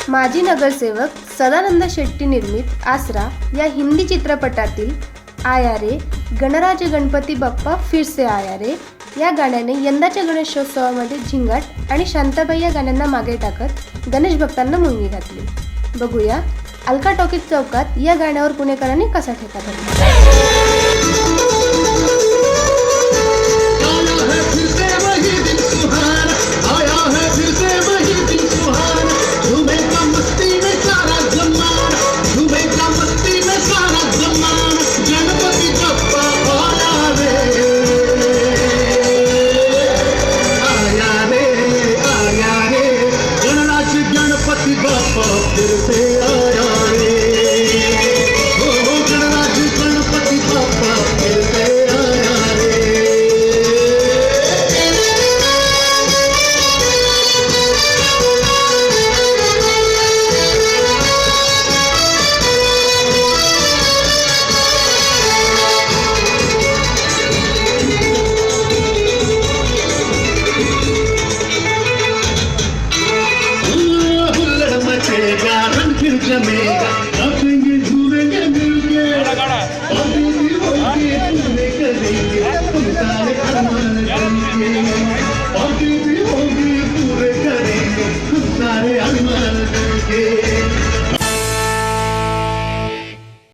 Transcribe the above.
माजी नगरसेवक सदानंद शेट्टी निर्मित आसरा या हिंदी चित्रपटातील आया रे गणराज गणपती बाप्पा फिर से आया रे या गाण्याने यंदाच्या गणेशोत्सवामध्ये झिंगाट आणि शांताबाई या गाण्यांना मागे टाकत गणेश भक्तांना मुंगी घातली. बघूया अलका टॉकीज चौकात या गाण्यावर पुणेकरांनी कसा ठेका धरला. जमेगा